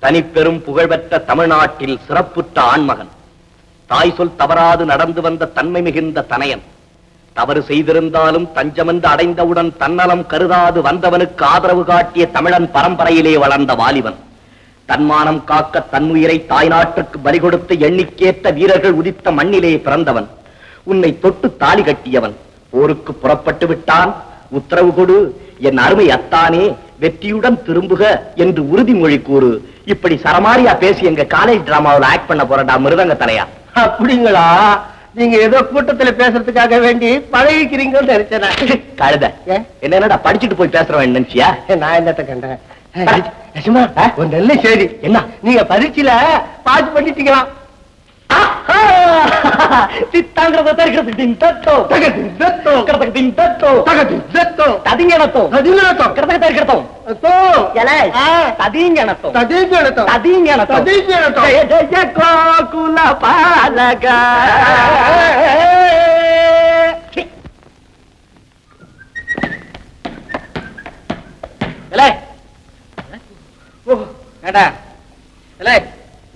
தனிப்பெரும் புகழ்பெற்ற தமிழ்நாட்டில் சிறப்புற்ற ஆண்மகன், தாய் சொல் தவறாது நடந்து வந்த தன்மை மிகுந்த தனையன், தவறு செய்திருந்தாலும் தஞ்சமென்று அடைந்தவுடன் தன்னலம் கருதாது வந்தவனுக்கு ஆதரவு காட்டிய தமிழன் பரம்பரையிலே வளர்ந்த வாலிபன், தன்மானம் காக்க தன்னுயிரை தாய்நாட்டுக்கு பலி கொடுத்த எண்ணிக்கேற்ற வீரர்கள் உதித்த மண்ணிலே பிறந்தவன், உன்னை தொட்டு தாலி கட்டியவன், போருக்கு புறப்பட்டு விட்டான், உத்தரவு கொடு, என் அருமை அத்தானே, வெற்றியுடன் திரும்புக என்று உறுதிமொழி கூறு. இப்படி சரமாரியா பேசி எங்க காலேஜ் டிராமாவில் ஆக்ட் பண்ண போறடா மிருதங்க தலையா. அப்படிங்களா? நீங்க ஏதோ கூட்டத்துல பேசுறதுக்காக வேண்டி பழகிக்கிறீங்கன்னு நினைச்சேன். கழுத என்னடா படிச்சுட்டு போய் பேசுறவன் நினைச்சியா? நான் என்னத்த கண்டேன். ஒரு நல்ல சரி, என்ன நீங்க பரீட்சையில பாஸ் பண்ணிட்டீங்களா?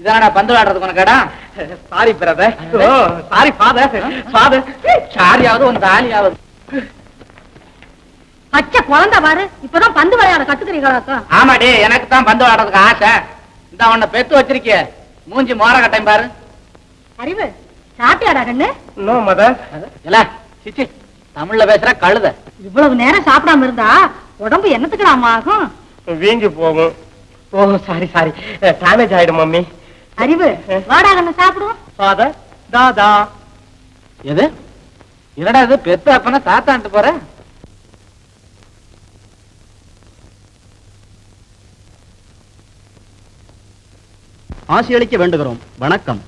இதானடா பந்து விளையாடுறதுக்கு உனக்கு கடா? Sorry brother, sorry father, father சாரியாவது உன் தாலியாவது. பச்சை குழந்தை பாரு, இப்பதான் பந்து விளையாட கத்துக்கிறீங்களா? ஆமாடி, எனக்கு தான் பந்து விளையாடுறதுக்கு ஆசை. இந்த உன்னை பெத்து வச்சிருக்கிய மூஞ்சி மோர கட்டையும் பாரு. அறிவு சாப்பிட்டியாடா கண்ணு? No mother. இல்ல சிச்சி, தமிழ்ல பேசுற கழுத. இவ்வளவு நேரம் சாப்பிடாம இருந்தா உடம்பு என்னத்துக்குடாமா ஆகும்? வீங்கி போகும். ஓ சாரி சாரி, டேமேஜ் ஆயிடும் மம்மி. அறிவு வாடா கண்ணு சாப்பிடுவோம். ஃபாதர், தாதா. எது என்னடா இது? பெத்த அப்பனா தாத்தான்ட்டு போற? ஆசியளிக்க வேண்டுகிறோம். வணக்கம்.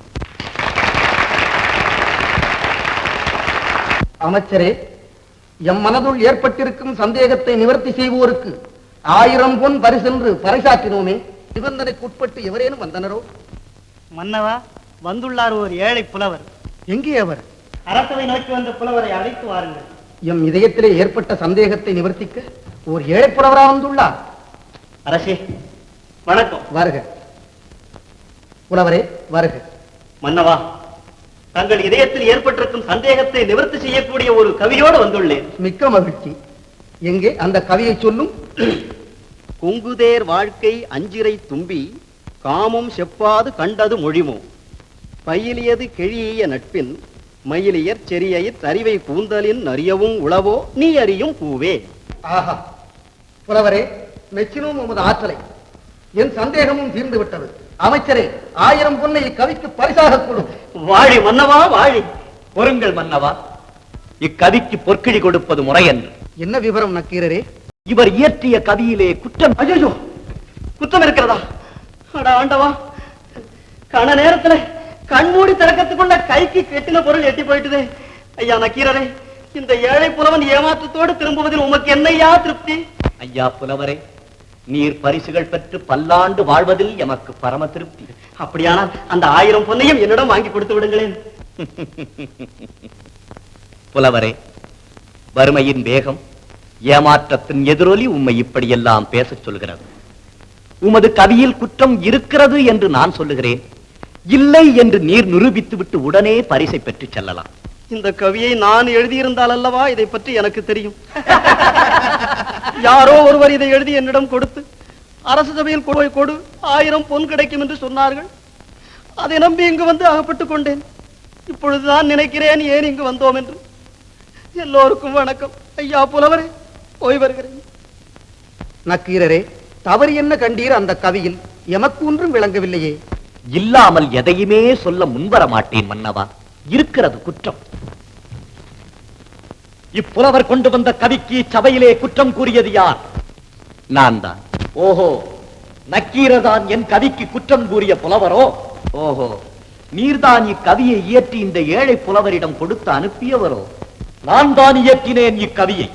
அமைச்சரே, எம் மனதுள் ஏற்பட்டிருக்கும் சந்தேகத்தை நிவர்த்தி செய்வோருக்கு 1000 பொன் பரிசென்று பறைசாற்றினோமே, நிபந்தனைக்குட்பட்டு எவரேனும் வந்தனரோ? மன்னவா, வந்துள்ளார் ஒரு ஏழை புலவர். எங்கே அவர்? அரசவை நோக்கி வந்த புலவரை அழைத்து வாருங்கள். எம் இதயத்திலே ஏற்பட்ட சந்தேகத்தை நிவர்த்திக்க ஒரு ஏழை புலவரா வந்துள்ளார். அரசே வணக்கம். வருக புலவரே, வருக. மன்னவா, தங்கள் இதயத்தில் ஏற்பட்டிருக்கும் சந்தேகத்தை நிவர்த்தி செய்யக்கூடிய ஒரு கவியோடு வந்துள்ளேன். மிக்க மகிழ்ச்சி. எங்கே அந்த கவியை சொல்லும். கொங்குதேர் வாழ்க்கை அஞ்சிரை தும்பி காமம் செப்பாது கண்டது மொழிமோ, பயிலியது கெழிய நட்பின் மயிலியர் செரியயிற் அறிவை கூந்தலின் அறியவும் உளவோ நீ அறியும் பூவே. ஆஹா, புலவரே, மெச்சினோம் உமது ஆற்றலை. என் சந்தேகமும் தீர்ந்து விட்டது. அமைச்சரே, 1000 பொன்னை இக்கவிக்கு பரிசாக கொடு. வாழி மன்னவா, வாழி. பொறுங்கள் மன்னவா, இக்கவிக்கு பொற்கிழி கொடுப்பது முறையன்று. என்ன விவரம் நக்கீரரே? இவர் இயற்றிய கவியிலே குற்றம். ஐயோ, குற்றம் இருக்கிறதா? அட ஆண்டவா, கண நேரத்துல கண்மூடி திறக்கத்துக்குள்ள கைக்கு கெட்டின பொருள் எட்டி போயிட்டுதே. ஐயா நக்கீரரே, இந்த ஏழை புலவன் ஏமாற்றத்தோடு திரும்புவதில் உமக்கு என்னையா திருப்தி? ஐயா புலவரே, நீர் பரிசுகள் பெற்று பல்லாண்டு வாழ்வதில் எமக்கு பரம திருப்தி. அப்படியானால் அந்த 1000 பொன்னையும் என்னிடம் வாங்கி கொடுத்து விடுங்களேன். புலவரே, வறுமையின் வேகம், ஏமாற்றத்தின் எதிரொலி உம்மை இப்படியெல்லாம் பேசச் சொல்கிறது. உமது கவியில் குற்றம் இருக்கிறது என்று நான் சொல்லுகிறேன். இல்லை என்று நீர் நிரூபித்து விட்டு உடனே பரிசை பெற்று செல்லலாம். இந்த கவியை நான் எழுதியிருந்தால் அல்லவா இதை பற்றி எனக்கு தெரியும். யாரோ ஒருவர் இதை எழுதி என்னிடம் கொடுத்து அரசு சபையில் கொடு 1000 பொன் கிடைக்கும் என்று சொன்னார்கள். அதை நம்பி இங்கு வந்து அகப்பட்டுக் கொண்டேன். இப்பொழுதுதான் நினைக்கிறேன் ஏன் இங்கு வந்தோம் என்று. எல்லோருக்கும் வணக்கம். ஐயா புலவரே, போய் வருகிறேன். நக்கீரரே, தவறு என்ன கண்டீர் அந்த கவியில்? எமக்கு ஒன்றும் விளங்கவில்லையே. இல்லாமல் எதையுமே சொல்ல முன்வர மாட்டேன் மன்னவா. இருக்கிறது குற்றம். இப்புலவர் கொண்டு வந்த கவிக்கு சபையிலே குற்றம் கூறியது யார்? நான் தான். ஓஹோ, நக்கீரதான் என் கவிக்கு குற்றம் கூறிய புலவரோ? ஓஹோ, நீர்தான் இக்கவியை இயற்றி இந்த ஏழை புலவரிடம் கொடுத்து அனுப்பியவரோ? நான் தான் இயற்றினேன் இக்கவியை.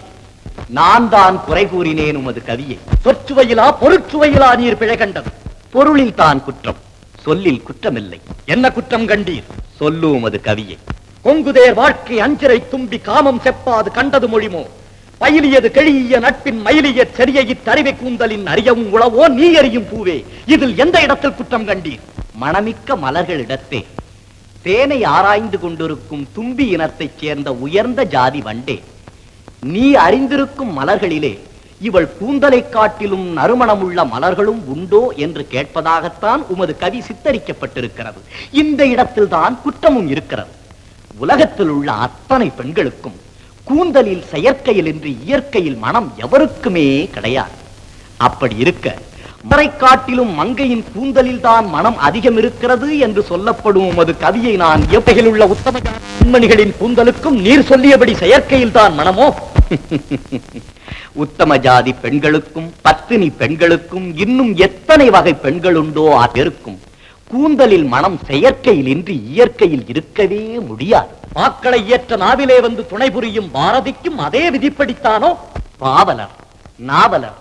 நான் தான் குறை கூறினேன் உமது கவியை. சொற்சுவையிலா பொருட்சுவையிலா நீர் பிழை கண்டது. பொருளில் தான் குற்றம், சொல்லில் குற்றமில்லை. என்ன குற்றம் கண்டீர்? சொல்லு உமது கவியை. கொங்குதேர் வாழ்க்கை அஞ்சிரை தும்பி காமம் செப்பாது கண்டது மொழிமோ, பயிலியது கெழிய நட்பின் மயிலிய செடியை தறிவை கூந்தலின் அறியவும் உளவோ நீ எறியும் பூவே, இதில் எந்த இடத்தில் குற்றம் கண்டீர்? மணமிக்க மலர்களிடத்தே தேனை ஆராய்ந்து கொண்டிருக்கும் தும்பி இனத்தைச் சேர்ந்த உயர்ந்த ஜாதி வண்டே, நீ அறிந்திருக்கும் மலர்களிலே இவள் கூந்தலை காட்டிலும் நறுமணமுள்ள மலர்களும் உண்டோ என்று கேட்பதாகத்தான் உமது கவி சித்தரிக்கப்பட்டிருக்கிறது. இந்த இடத்தில் தான் குற்றமும் இருக்கிறது. உலகத்தில் உள்ள அத்தனை பெண்களுக்கும் கூந்தலில் செயற்கையில் என்று இயற்கையில் மனம் எவருக்குமே கிடையாது. அப்படி இருக்க மறை காட்டிலும் மங்கையின் கூந்தலில் தான் மனம் அதிகம் இருக்கிறது என்று சொல்லப்படும் உமது கவியை நான் எப்பகையில் உள்ள உத்தம பெண்மணிகளின் கூந்தலுக்கும் நீர் சொல்லியபடி செயற்கையில் தான் மனமோ? உத்தம ஜாதி பெண்களுக்கும் பத்தினி பெண்களுக்கும் இன்னும் எத்தனை வகை பெண்கள் உண்டோ அதற்கும் கூந்தலில் மனம் செயற்கையில் இன்றி இயற்கையில் இருக்கவே முடியாது. மாக்களை ஏற்ற நாவிலே வந்து துணை புரியும் பாரதிக்கும் அதே விதிப்படித்தானோ? பாவலர், நாவலர்,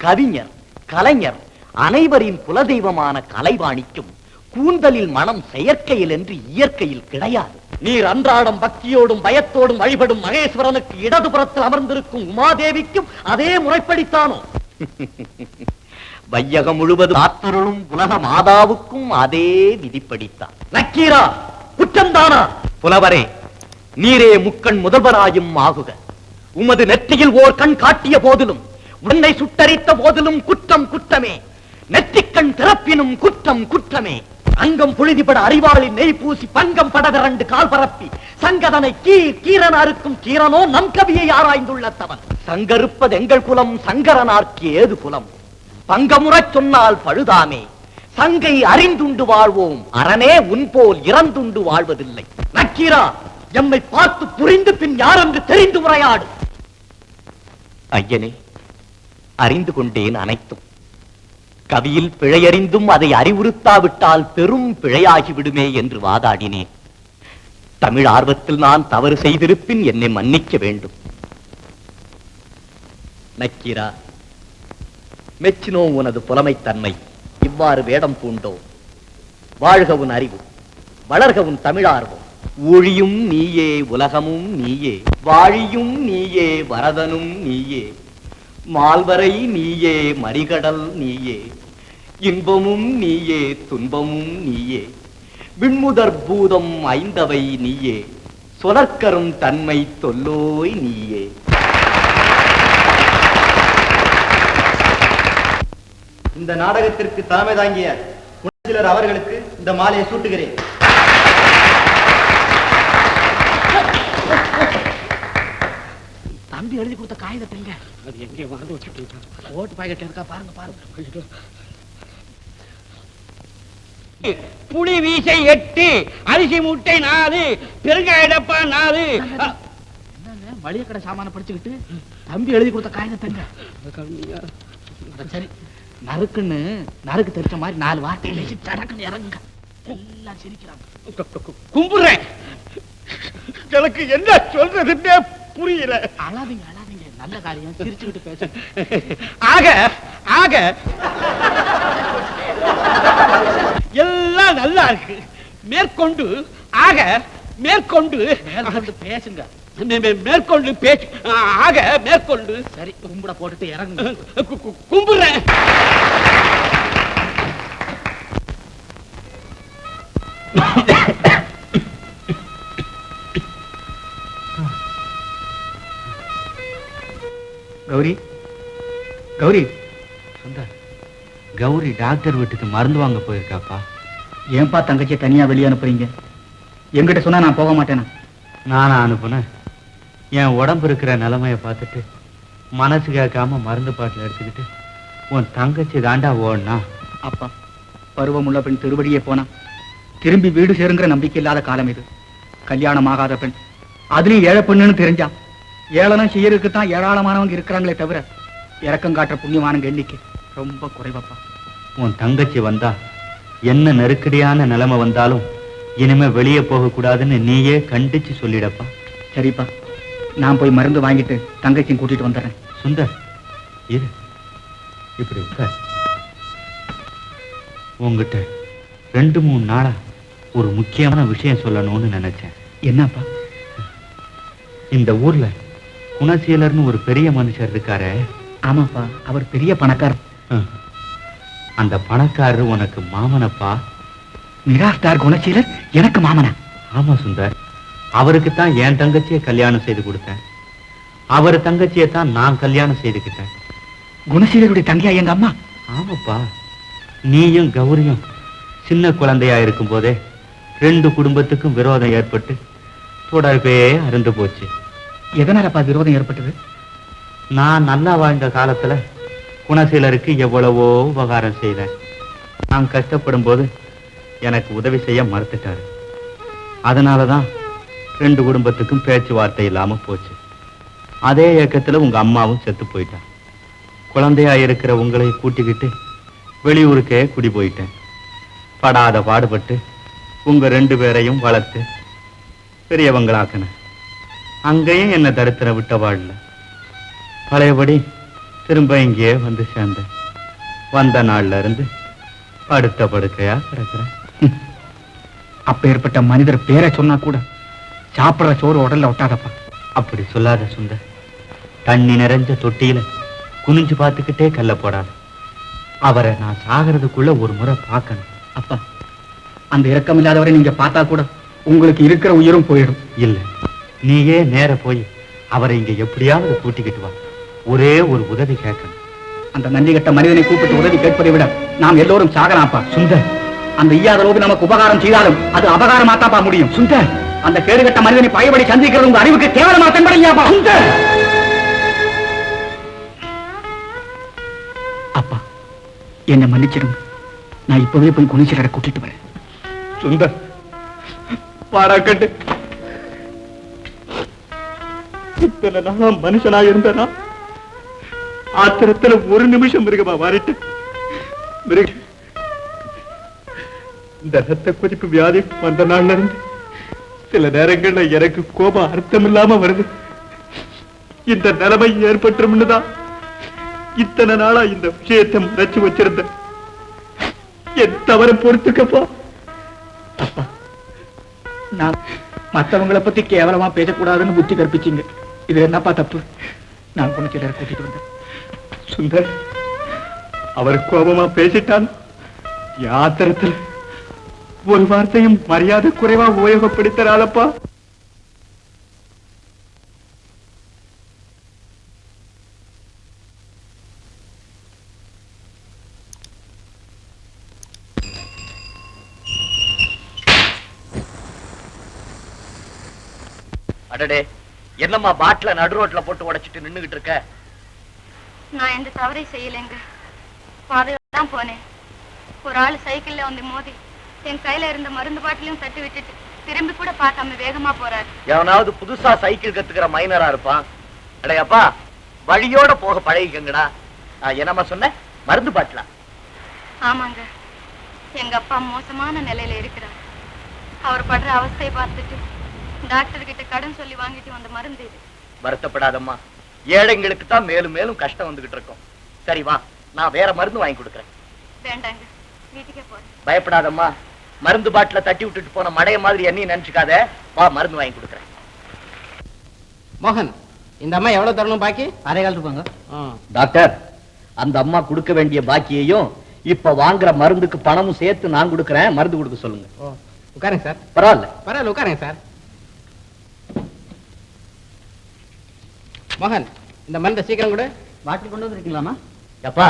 கவிஞர், கலைஞர் அனைவரின் குலதெய்வமான கலைவாணிக்கும் கூந்தலில் மனம் செயற்கையில் என்று இயற்கையில் கிடையாது. நீர் அன்றாடம் பக்தியோடும் பயத்தோடும் வழிபடும் மகேஸ்வரனுக்கு இடதுபுறத்தில் அமர்ந்திருக்கும் உமாதேவிக்கும் அதே முறைப்படித்தானோ? வையகம் முழுவதும் ஆத்தருளும் உலக மாதாவுக்கும் அதே விதிப்படித்தான். நக்கீரா, குற்றம்தானா? புலவரே, நீரே முக்கண் முதல்வராயும் ஆகுக. உமது நெற்றியில் ஓர் கண் காட்டிய போதிலும் உன்னை சுட்டரித்த போதிலும் குற்றம் குற்றமே. நெற்றிக்கண் திறப்பினும் குற்றம் குற்றமே. அங்கம் புழுதிபட அறிவாளின் நெய் பூசி பங்கம் படவிரண்டு கால் பரப்பி சங்கதனை கீரனாருக்கும் கீரனோ நம் கவியை ஆராய்ந்துள்ளத்தவன். சங்கருப்பது எங்கள் குலம், சங்கரனார்க்கு ஏது குலம்? பங்கமுறச் சொன்னால் பழுதாமே. சங்கை அறிந்துண்டு வாழ்வோம், அரணே உன் போல் இறந்துண்டு வாழ்வதில்லை. நக்கீரா, எம்மை பார்த்து புரிந்து பின் யார் என்று தெரிந்து உரையாடு. ஐயனே, அறிந்து கொண்டேன் அனைத்தும். கவியில் பிழையறிந்தும் அதை அறிவுறுத்தாவிட்டால் பெரும் பிழையாகிவிடுமே என்று வாதாடினேன். தமிழ் ஆர்வத்தில் நான் தவறு செய்திருப்பின் என்னை மன்னிக்க வேண்டும். நக்கீரா, மெச்சினோ உனது புலமைத்தன்மை. இவ்வாறு வேடம் பூண்டோ. வாழ்க உன் அறிவு, வளர்க உன் தமிழார்வம். ஊழியும் நீயே, உலகமும் நீயே, வாழியும் நீயே, வரதனும் நீயே, மால்வரை நீயே, மறிகடல் நீயே, இன்பமும் நீயே, துன்பமும் நீயே, விண்முதற் பூதம் ஐந்தவை நீயே, சொலற்கரும் தன்மை தொல்லோய் நீயே. இந்த நாடகத்திற்கு தலைமை தாங்கிய குணசீலர் அவர்களுக்கு இந்த மாலையை சூட்டுகிறேன். தம்பி எழுதி கொடுத்த காகிதத்தைங்க அது எங்கே மறந்து வச்சுட்டு ஓட்டு பாக்கெட் இருக்கா பாருங்க பாருங்க. புளி வீசை 8, அரிசி மூட்டை 4, பெருங்காய டப்பா 4. என்னங்க மளிகை கடை சாமான படிச்சுக்கிட்டு தம்பி எழுதி கொடுத்த காகிதத்தைங்க. சரி, நறுக்குன்னு நறுக்கு தெரிச்ச மாதிரி 4 வார்த்தை பேசி சடக்குன்னு இறங்குங்க. எல்லாம் சிரிக்கிறாங்க. கும்பிடுறேன், எனக்கு என்ன சொல்றதுன்னே புரியல. அழாதீங்க அழாதீங்க, நல்ல காரியம், சிரிச்சுக்கிட்டு பேச. ஆக ஆக எல்லாம் நல்லா இருக்கு. மேற்கொண்டு ஆக மேற்கொண்டு பேசுங்க. மேற்கொண்டு பேச்சு ஆக மேற்கொண்டு. சரி, கும்பிட போட்டுட்டு இறங்குங்க. கும்பிடுறேன். கௌரி, கௌரி, கௌரி டாக்டர் வீட்டுக்கு மருந்து வாங்க போயிருக்காப்பா. ஏன்பா தங்கச்சியை தனியா வெளியே அனுப்புறீங்க? என்கிட்ட சொன்னா நான் போக மாட்டேனா? நானா அனுப்புனேன்? என் உடம்பு இருக்கிற நிலைமைய பார்த்துட்டு மனசு கேட்காம மருந்து பாட்டில் எடுத்துக்கிட்டு உன் தங்கச்சி தாண்டா ஓடனா. அப்பா, பருவமுள்ள பெண் திருவடியே போனா திரும்பி வீடு சேருங்கிற நம்பிக்கை இல்லாத காலம் இது. கல்யாணம் ஆகாத பெண், அதுலயும் ஏழை பெண்ணுன்னு தெரிஞ்சா ஏளனம் செய்யறதுக்கு தான் ஏராளமானவங்க இருக்கிறாங்களே தவிர இறக்கம் காட்டுற புண்ணியமானங்க எண்ணிக்கை ரொம்ப குறைவப்பா. உன் தங்கச்சி வந்தா என்ன நெருக்கடியான நிலைமை வந்தாலும் இனிமே வெளியே போக கூடாதுன்னு நீயே கண்டிச்சு சொல்லிடப்பா. சரிப்பா, நான் போய் மருந்து வாங்கிட்டு தங்கச்சியும் கூட்டிட்டு வந்துடுறேன். சுந்தர், இரு, இப்படி உட்கார். உங்ககிட்ட 2-3 நாளா ஒரு முக்கியமான விஷயம் சொல்லணும்னு நினைச்சேன். என்னப்பா? இந்த ஊர்ல குணசீலர்னு ஒரு பெரிய மனுஷர் இருக்காரே. ஆமாப்பா, அவர் பெரிய பணக்காரர். அந்த பணக்காரர் உனக்கு மாமனப்பா. மிராஸ்தார் குணசீலர் எனக்கு மாமனா? ஆமா சுந்தர், அவருக்கு தான் என் தங்கச்சியை கல்யாணம் செய்து கொடுத்தேன். அவர் தங்கச்சியை தான் நான் கல்யாணம் செய்துக்கிட்டேன். குணசீலருடைய தங்கையா எங்க அம்மா? ஆமாப்பா, நீயும் கௌரியும் சின்ன குழந்தையா இருக்கும் போதே 2 குடும்பத்துக்கும் விரோதம் ஏற்பட்டு தொடர்பே அருந்து போச்சு. எதனாலப்பா விரோதம் ஏற்பட்டது? நான் நல்லா வாழ்ந்த காலத்துல குணசீலருக்கு எவ்வளவோ உபகாரம் செய்தேன். நான் கஷ்டப்படும் போது எனக்கு உதவி செய்ய மறுத்துட்டாரு. அதனாலதான் 2 குடும்பத்துக்கும் பேச்சுவார்த்தை இல்லாம போச்சு. அதே இயக்கத்துல உங்க அம்மாவும் செத்து போயிட்டா. குழந்தையா இருக்கிற உங்களை கூட்டிக்கிட்டு வெளியூருக்கே குடி போயிட்டேன். படாத பாடுபட்டு உங்க 2 பேரையும் வளர்த்து பெரியவங்களாக்கின. அங்கேயும் என்ன தரித்திர விட்டவாழ்ல. பழையபடி திரும்ப இங்கேயே வந்து சேர்ந்தேன். வந்த நாள்ல இருந்து படுத்த படுக்கையா கிடக்குறேன். அப்பேற்பட்ட மனிதர் பேரை சொன்னா கூட சாப்பிடுற சோறு உடல்ல ஒட்டாதப்பா. அப்படி சொல்லாத சுந்தர். தண்ணி நிறைஞ்ச தொட்டியில குனிஞ்சு பார்த்துக்கிட்டே கல்ல போடாது. அவரை நான் சாகிறதுக்குள்ள ஒரு முறை பார்க்கணும். அப்பா, அந்த இரக்கம் இல்லாதவரை நீங்க பார்த்தா கூட உங்களுக்கு இருக்கிற உயிரும் போயிடும். இல்ல, நீயே நேர போய் அவரை இங்க எப்படியாவது கூட்டிக்கிட்டு வா. ஒரே ஒரு உதவி கேட்கணும். அந்த நன்றி கட்ட மனிதனை கூப்பிட்டு உதவி கேட்பதை விட நாம் எல்லோரும் சாகலாம்ப்பா. சுந்தர், அந்த ஈயாத லோபி நமக்கு உபகாரம் செய்தாலும் அது அபகாரமாத்தாப்பா முடியும். சுந்தர், அந்த கேடுகட்ட மனிதனை பயபடி சந்திக்கிறது உங்க அறிவுக்கு கேவலமா தென்படையாப்பா. சுந்தர், அப்பா என்னை மன்னிச்சிடும். நான் இப்பவே போய் குணசீலரை கூட்டிட்டு வரேன். சுந்தர், பாராக்கட்டு. இத்தனை நாளா மனுஷனா இருந்தனா ஆத்திரத்துல ஒரு நிமிஷம் மிருகமா மாறிட்டு இந்த ரத்த கொதிப்பு வியாதி வந்த நாள்ல இருந்து சில நேரங்கள்ல எனக்கு கோபம் அர்த்தம் இல்லாம வருது. இந்த நிலைமை ஏற்பட்டுரும்னுதான் இத்தனை நாளா இந்த விஷயத்தை மறைச்சு வச்சிருந்தேன். என் தவறை பொறுத்துக்கப்பா. நான் மற்றவங்களை பத்தி கேவலமா பேசக்கூடாதுன்னு புத்தி கற்பிச்சீங்க. இது என்னப்பா தப்பு? நான் குணசீலரை கூட்டிட்டு வந்தேன். சுந்தர், அவர் கோபமா பேசிட்டான். யாத்திரத்தில் ஒரு வார்த்தையும் மரியாதை குறைவா உபயோகப்படுத்துறாளப்பா. அடடே, என்னம்மா பாட்டில நடு ரோட்ல போட்டு உடைச்சிட்டு நின்னுகிட்டு இருக்க? நான் எந்த தவறை செய்யலைங்க. பாதையோட தான் போனேன். ஒரு ஆள் சைக்கிள்ல வந்து மோதி என் கையில இருந்த மருந்து பாட்டிலையும் தட்டி விட்டுட்டு திரும்பி கூட பார்க்காம வேகமா போறாரு. எவனாவது புதுசா சைக்கிள் கத்துக்கிற மைனரா இருப்பான். அடையப்பா, வழியோட போக பழகிக்கங்கடா. என்னம்மா சொன்ன? மருந்து பாட்டிலா? ஆமாங்க, எங்க அப்பா மோசமான நிலையில இருக்கிறார். அவர் படுற அவஸ்தையை பார்த்துட்டு டாக்டர் கிட்ட கடன் சொல்லி வாங்கிட்டு வந்த மருந்து இது. வருத்தப்படாதம்மா, ஏழைங்களுக்கு தான் மேலும் மேலும் கஷ்டம் வந்துகிட்டு இருக்கும். சரி வா, நான் வேற மருந்து வாங்கி கொடுக்குறேன். வேண்டாங்க, வீட்டுக்கே போறேன். பயப்படாதம்மா, மருந்து பாட்டில தட்டி விட்டுட்டு போன மடைய மாதிரி என்னையும் நினைச்சுக்காத. வா, மருந்து வாங்கி கொடுக்குறேன். மோகன், இந்த அம்மா எவ்வளவு தரணும் பாக்கி? அரைகால் இருப்பாங்க. டாக்டர், அந்த அம்மா கொடுக்க வேண்டிய பாக்கியையும் இப்ப வாங்குற மருந்துக்கு பணமும் சேர்த்து நான் கொடுக்குறேன். மருந்து கொடுக்க சொல்லுங்க. உட்காருங்க சார். பரவாயில்ல பரவாயில்ல, உட்காருங்க சார். மோகன், இந்த மருந்தை சீக்கிரம் கொடு. பாட்டில் கொண்டு வந்துருக்கீங்களாமா? அப்பா,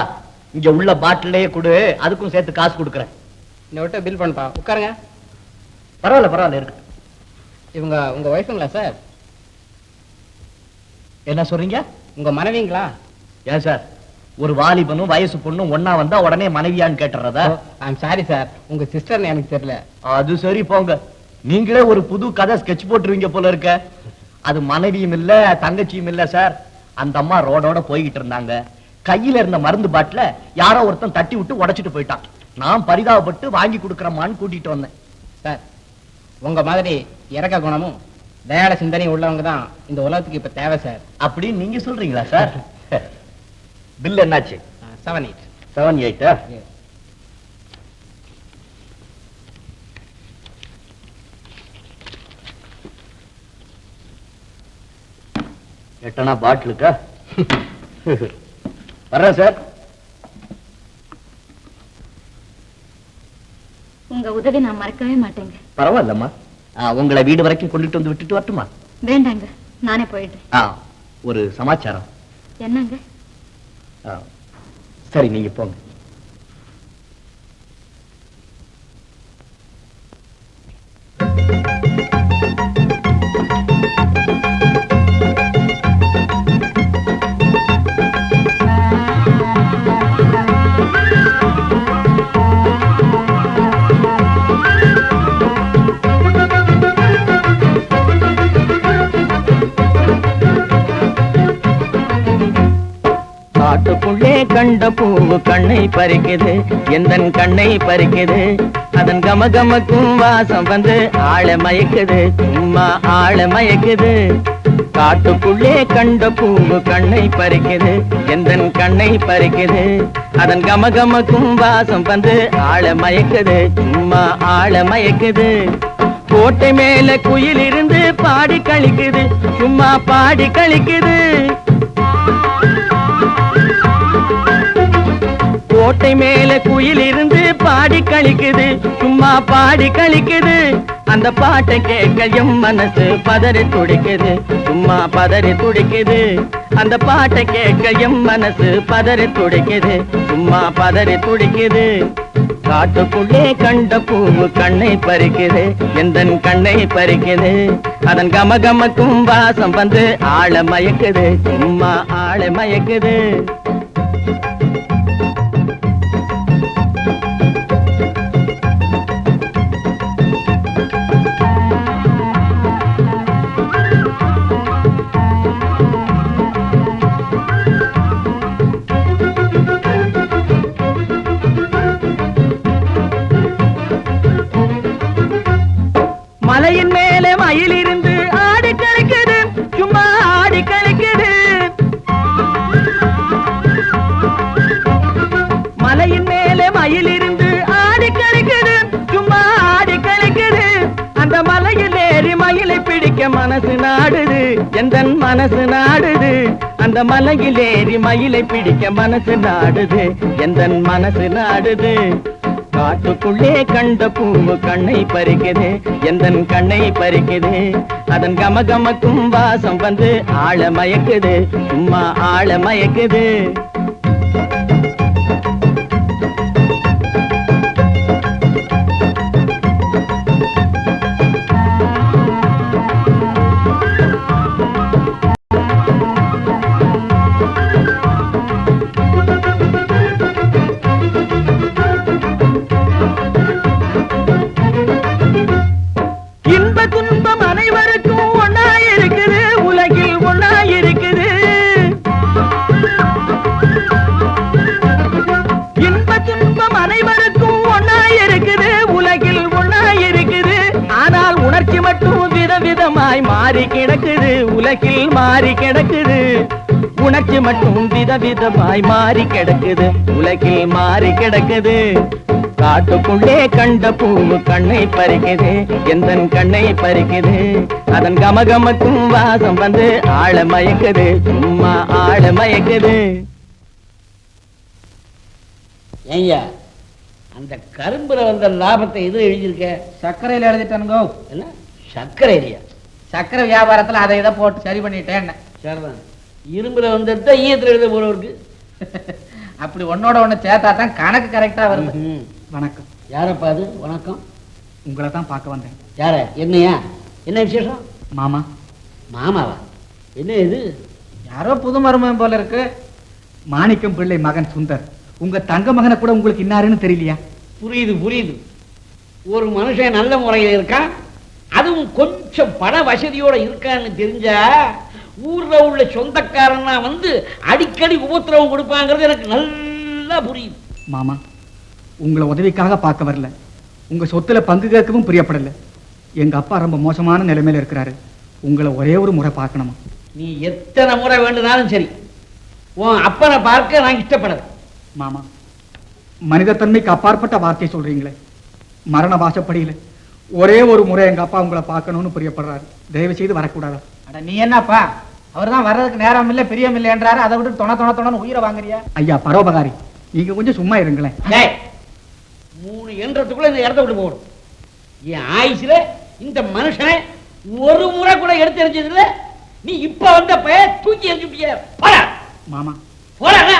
இங்க உள்ள பாட்டிலேயே கொடு, அதுக்கும் சேர்த்து காசு கொடுக்குறேன். இந்த விட்ட பில் பண்ணப்பா. உட்காருங்க. பரவாயில்ல பரவாயில்ல, இருக்கு. இவங்க உங்க ஒய்ஃபுங்களா சார்? என்ன சொல்றீங்க? உங்க மனைவிங்களா? ஏன் சார், ஒரு வாலிபனும் வயசு பொண்ணும் ஒன்னா வந்தா உடனே மனைவியான்னு கேட்டுறதா? ஐம் சாரி சார், உங்க சிஸ்டர்னு எனக்கு தெரியல. அது சரி போங்க, நீங்களே ஒரு புது கதை ஸ்கெட்ச் போட்டுருவீங்க போல இருக்க. அது மனைவியும் இல்ல தங்கச்சியும் இல்ல சார். அந்த அம்மா ரோடோட போய்கிட்டு இருந்தாங்க. கையில இருந்த மருந்து பாட்டில யாரோ ஒருத்தன் தட்டி விட்டு உடைச்சிட்டு போயிட்டான். நான் பரிதாபப்பட்டு வாங்கி கொடுக்கறமான்னு கூட்டிட்டு வந்தேன். சார், உங்க மாதிரி இறக்க குணமும் தயாள சிந்தனையும் உள்ளவங்க தான் இந்த உலகத்துக்கு இப்ப தேவை சார். அப்படின்னு நீங்க சொல்றீங்களா சார்? பில் என்னாச்சு? 7-8. 7-8. எட்டனா பாட்டிலுக்கா? வர்றேன் சார். உங்க உதவி நான் மறக்கவே மாட்டேங்க. பரவாயில்லம்மா, உங்களை வீடு வரைக்கும் கொண்டுட்டு வந்து விட்டுட்டு வரட்டுமா? வேண்டாங்க, நானே போயிடுறேன். ஒரு சமாச்சாரம். என்னங்க? சரி, நீங்க போங்க. காட்டுக்குள்ளே கண்ட பூவு கண்ணை பறிக்குது, எந்தன் கண்ணை பறிக்குது. அதன் கமகமக்கும் வாசம் வந்து ஆள மயக்குது, சும்மா ஆள மயக்குது. காட்டுக்குள்ளே கண்ட பூவு கண்ணை பறிக்குது, எந்தன் கண்ணை பறிக்குது. அதன் கமகமக்கும் வாசம் வந்து ஆள மயக்குது, சும்மா ஆள மயக்குது. கோட்டை மேல குயில் இருந்து பாடி கழிக்குது, சும்மா பாடி கழிக்குது. கோட்டை மேல குயில் இருந்து பாடி கழிக்குது, சும்மா பாடி கழிக்குது. அந்த பாட்டை கேட்க எம் மனசு பதறி துடிக்குது, சும்மா பதறி துடிக்குது. அந்த பாட்டை கேட்க எம் மனசு பதறி துடிக்குது, சும்மா பதறி துடிக்குது. காட்டுக்குள்ளே கண்ட பூவு கண்ணை பறிக்குது, எந்தன் கண்ணை பறிக்குது. அதன் கமகமக்கும் வாசம் வந்து ஆள மயக்குது, சும்மா ஆள மயக்குது. மலையின் மேலே மயில் இருந்து ஆடி கழிக்குது, சும்மா ஆடி கழிக்குது. மலையின் மேலே மயில் இருந்து ஆடி கழிக்குது, சும்மா ஆடி கழிக்குது. அந்த மலையில் ஏறி மயிலை பிடிக்க மனசு நாடுது, எந்தன் மனசு நாடுது. அந்த மலையில் ஏறி மயிலை பிடிக்க மனசு நாடுது, எந்தன் மனசு நாடுது. காட்டுக்குள்ளே கண்ட பூவு கண்ணை பறிக்குது, எந்தன் கண்ணை பறிக்குது. அதன் கமகமக்கும் வாசம் வந்து ஆள மயக்குது, சும்மா ஆள மயக்குது. துன்பம் அனைவருக்கும் ஒன்னாயிருக்குது, உலகில் ஒன்னாயிருக்குது. இன்ப துன்பம் அனைவருக்கும் ஒன்னாயிருக்குது, உலகில் ஒன்னாயிருக்குது. ஆனால் உணர்ச்சி மட்டும் விதவிதமாய் மாறி கிடக்குது, உலகில் மாறி கிடக்குது. உணர்ச்சி மட்டும் விதவிதமாய் மாறி கிடக்குது, உலகில் மாறி கிடக்குது. காட்டுக்குள்ளே கண்ட பூவு கண்ணை பறிக்குது, எந்தன் கண்ணை பறிக்குது. அதன் கமகமக்கும் வாசம் வந்து ஆள மயக்குது, சும்மா ஆள மயக்குது. ஏய்யா, அந்த கரும்புல வந்த லாபத்தை எது எழுதியிருக்க? சர்க்கரையில் எழுதிட்டானுங்கோ. என்ன சர்க்கரை இல்லையா? சர்க்கரை வியாபாரத்துல அதை இதை போட்டு சரி பண்ணிட்டேன். சரிதான். இரும்புல வந்துட்டா ஈயத்துல எழுத போறவருக்கு அப்படி ஒன்னோட ஒண்ணு சேர்த்தா தான் கணக்கு கரெக்டா வருது. வணக்கம். யாரப்பா அது? வணக்கம். உங்களை தான் பார்க்க வந்தேன். யார? என்னையா? என்ன விசேஷம்? மாமா. மாமாவா? என்ன இது? யாரோ புது மருமகன் போல இருக்கு. மாணிக்கம் பிள்ளை மகன் சுந்தர். உங்க தங்க மகனை கூட உங்களுக்கு இன்னாருன்னு தெரியலையா? புரியுது புரியுது. ஒரு மனுஷன் நல்ல முறையில் இருக்கான், அதுவும் கொஞ்சம் பண வசதியோட இருக்கான்னு தெரிஞ்சா ஊர்ல உள்ள சொந்தக்காரனா வந்து அடிக்கடி உபத்திரவம் கொடுப்பாங்கிறது எனக்கு நல்லா புரியுது. மாமா, உங்களை உதவிக்காக பார்க்க வரல, உங்க சொத்துல பங்கு கேட்கவும் பிரியப்படல. எங்க அப்பா ரொம்ப மோசமான நிலைமையில இருக்கிறாரு. உங்களை ஒரே ஒரு முறை பார்க்கணுமா? நீ எத்தனை முறை வேண்டுனாலும் சரி, உன் அப்பனை பார்க்க நான் இஷ்டப்படல. மாமா, மனிதத்தன்மைக்கு அப்பாற்பட்ட வார்த்தை சொல்றீங்களே. மரண வாசப்படியில ஒரே ஒரு முறை எங்க அப்பா உங்களை பார்க்கணும்னு பிரியப்படுறாரு. தயவு செய்து வரக்கூடாதா? அட நீ என்னப்பா, அவர்தான் வர்றதுக்கு நேரம் இல்ல பிரியம் இல்லைன்றாரு. அதை விட்டு தொண உயிரை வாங்குறியா? ஐயா பரோபகாரி, நீங்க கொஞ்சம் சும்மா இருங்களேன். 3 என்றதுக்குள்ள இந்த இடத்த விட்டு போகணும். என் ஆயுசுல இந்த மனுஷனை ஒரு முறை கூட எடுத்து எரிஞ்சது இல்ல. நீ இப்ப வந்த பைய தூக்கி எரிஞ்சுட்டிய. போடா மாமா, போடா.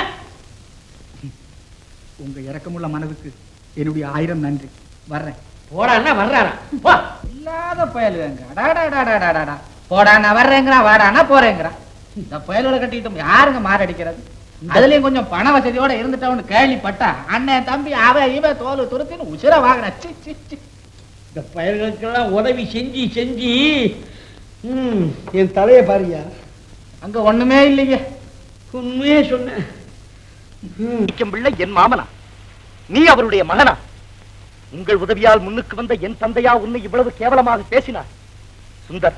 உங்க இரக்கமுள்ள மனதுக்கு என்னுடைய 1000 நன்றி. வர்றேன். போடான்னா வர்றாரா? போ. இல்லாத பயலுங்க. போடா நான் வர்றேங்கிறான், வாடானா போறேங்கிறான். இந்த பயலோட கட்டிக்கிட்டோம் யாருங்க மாரடிக்கிறது? அதுலயும் கொஞ்சம் பண வசதியோட இருந்துட்டவனு கேள்விப்பட்டா அண்ணன் தம்பி அவ இவ தோல் துருத்தின்னு உசிர வாங்கின. இந்த பயல்களுக்கெல்லாம் உதவி செஞ்சு செஞ்சு என் தலையை பாருயா. அங்க ஒண்ணுமே இல்லைங்க. உண்மையே சொன்னேன். பிள்ளை என் மாமனா, நீ அவருடைய மகனா? உங்கள் உதவியால் முன்னுக்கு வந்த என் தந்தையா உன்னை இவ்வளவு கேவலமாக பேசினார்? சுந்தர்,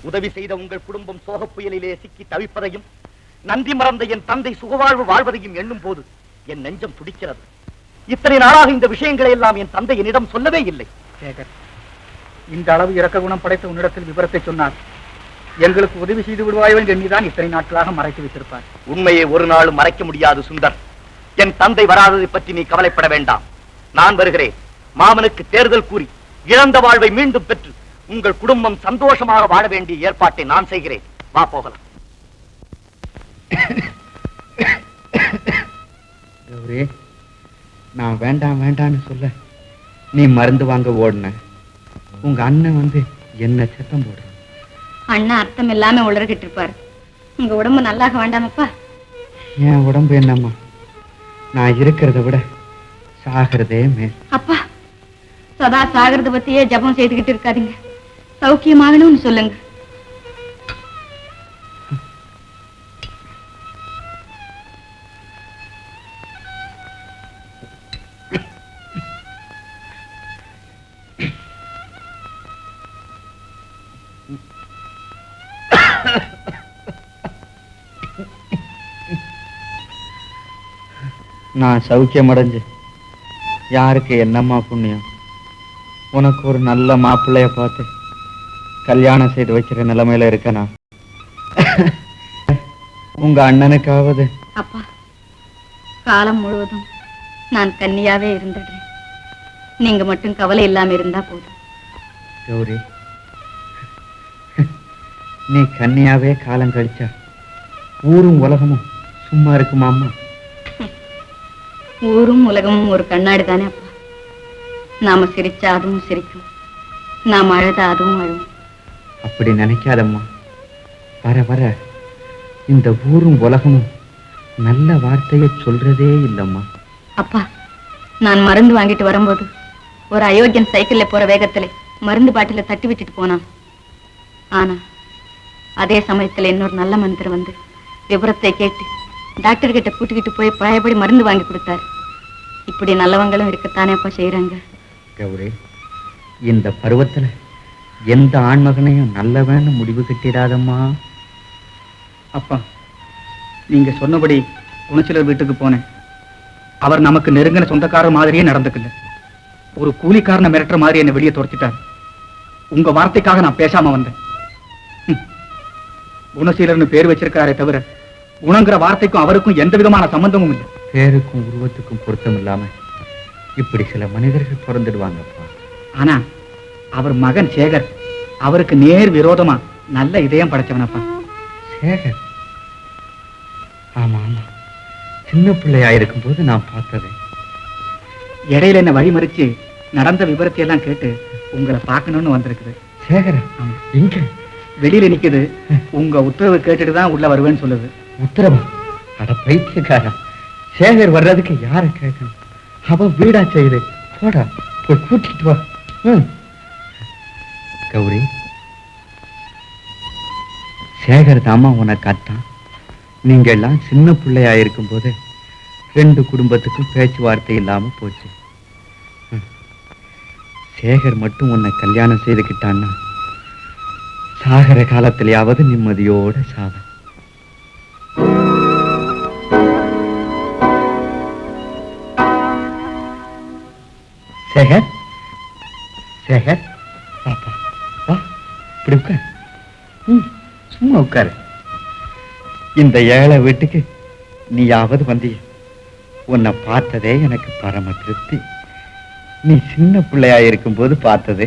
உதவி செய்த உங்கள் குடும்பம் சோகப் புயலிலே சிக்கி தவிப்பதையும் நன்றி மறந்த என் தந்தை சுகவாழ்வு வாழ்வதையும் எண்ணும் போது என் நெஞ்சம் துடிக்கிறது. இத்தனை நாளாக இந்த விஷயங்களை எல்லாம் என் தந்தை என்னிடம் சொல்லவே இல்லை. சேகர், இந்த அளவு இரக்க குணம் படைத்த உன்னிடத்தில் விவரத்தை சொன்னார் எங்களுக்கு உதவி செய்து விடுவாயோ என்று எண்ணிதான் இத்தனை நாட்களாக மறைத்து வைத்திருப்பார். உண்மையை ஒரு நாளும் மறைக்க முடியாது சுந்தர். என் தந்தை வராததை பற்றி நீ கவலைப்பட வேண்டாம். நான் வருகிறேன். மாமனுக்கு தேர்தல் கூறி இழந்த வாழ்வை மீண்டும் பெற்று உங்கள் குடும்பம் சந்தோஷமாக வாழ வேண்டிய ஏற்பாட்டை நான் செய்கிறேன். வா போகலாம். நான் வேண்டாம் வேண்டான்னு சொல்ல நீ மருந்து வாங்க ஓடுன. உங்க அண்ணன் வந்து என்ன சத்தம் போடுற? அண்ணா அர்த்தம் இல்லாம உளறிக்கிட்டு இருப்பாரு. உங்க உடம்பு நல்லாக வேண்டாமப்பா? என் உடம்பு என்னம்மா, நான் இருக்கிறத விட சாகிறதே மேல். அப்பா, சதா சாகிறத பத்தியே ஜபம் செய்துகிட்டு இருக்காதீங்க. சௌக்கியமாகணும்னு சொல்லுங்க. நான் சௌக்கியம் அடைஞ்சு யாருக்கு என்னம்மா புண்ணியம்? உனக்கு ஒரு நல்ல மாப்பிள்ளைய பார்த்து கல்யாணம் செய்து வைக்கிற நிலைமையில இருக்கனா? உங்க அண்ணனுக்காவது? அப்பா, காலம் முழுவதும் நான் கன்னியாவே இருந்துடுறேன். நீங்க மட்டும் கவலை இல்லாம இருந்தா போதும். கௌரி, நீ கன்னியாவே காலம் கழிச்சா ஊரும் உலகமும் சும்மா இருக்குமாம்மா? ஊரும் உலகமும் ஒரு கண்ணாடி தானே அப்பா. நாம சிரிச்சா அதுவும் சிரிக்கும், நாம் அழுதா அதுவும் அழுவும். அப்படி நினைக்காதம்மா. வர வர இந்த ஊரும் உலகமும் நல்ல வார்த்தையை சொல்றதே இல்லம்மா. அப்பா, நான் மருந்து வாங்கிட்டு வரும்போது ஒரு அயோக்கியன் சைக்கிள்ல போற வேகத்துல மருந்து பாட்டில தட்டி விட்டுட்டு போனான். ஆனா அதே சமயத்துல இன்னொரு நல்ல மனிதர் வந்து விபரத்தை கேட்டு டாக்டர் கிட்ட கூட்டிக்கிட்டு போய் பழையபடி மருந்து வாங்கி கொடுத்தாரு. இப்படி நல்லவங்களும் இருக்கத்தானே அப்பா செய்யறாங்க. கௌரி, இந்த பருவத்துல எந்த ஆண்மகனையும் நல்லவன்னு முடிவு கட்டிடாதம்மா. அப்பா, நீங்க சொன்னபடி குணச்சிலர் வீட்டுக்கு போனேன். அவர் நமக்கு நெருங்கின சொந்தக்காரர் மாதிரியே நடந்துக்கல. ஒரு கூலிக்காரனை மிரட்டுற மாதிரி என்னை வெளியே துரத்திட்டார். உங்க வார்த்தைக்காக நான் பேசாம வந்தேன். குணசீலர்னு பேர் வச்சிருக்காரே தவிர குணங்கிற வார்த்தைக்கும் அவருக்கும் எந்த விதமான சம்பந்தமும் இல்லை. பேருக்கும் உருவத்துக்கும் பொருத்தம் இல்லாம இப்படி சில மனிதர்கள் பிறந்துடுவாங்கப்பா. ஆனா அவர் மகன் சேகர் அவருக்கு நேர் விரோதமா நல்ல இதயம் படைச்சவனப்பா. சேகர்? ஆமா ஆமா, சின்ன பிள்ளையா இருக்கும் போது நான் பார்த்தது. இடையில என்ன வழிமறிச்சு நடந்த விவரத்தை எல்லாம் கேட்டு உங்களை பார்க்கணும்னு வந்திருக்குது. சேகர் எங்க? வெளியில நிக்குது. உங்க உத்தரவு கேட்டுட்டு தான் உள்ள வருவேன்னு சொல்லுது. உத்தரவா? அட பைத்தியக்காரன், சேகர் வர்றதுக்கு யார கேட்கணும்? அவன் வீடா செய்யுது. போடா, போய் கூட்டிட்டு வா. கௌரி, சேகர் தாமா உனக்கு அத்தான். நீங்க எல்லாம் சின்ன பிள்ளையா இருக்கும் போது 2 குடும்பத்துக்கும் பேச்சுவார்த்தை இல்லாம போச்சு. சேகர் மட்டும் உன்னை கல்யாணம் செய்துக்கிட்டான்னா சாகர காலத்திலேயாவது நிம்மதியோட சாவ. சேகர், சேகர், பாப்பா வா, இப்படி உட்கார். சும்மா உட்காரு. இந்த ஏழை வீட்டுக்கு நீயாவது வந்திய. உன்னை பார்த்ததே எனக்கு பரம திருப்தி. நீ சின்ன பிள்ளையா இருக்கும்போது பார்த்தது,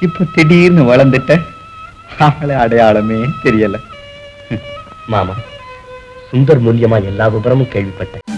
இப்ப திடீர்னு வளர்ந்துட்ட. ஆளை அடையாளமே தெரியல. மாமா, சுந்தர் மூலியமா எல்லா விவரமும் கேள்விப்பட்டேன்.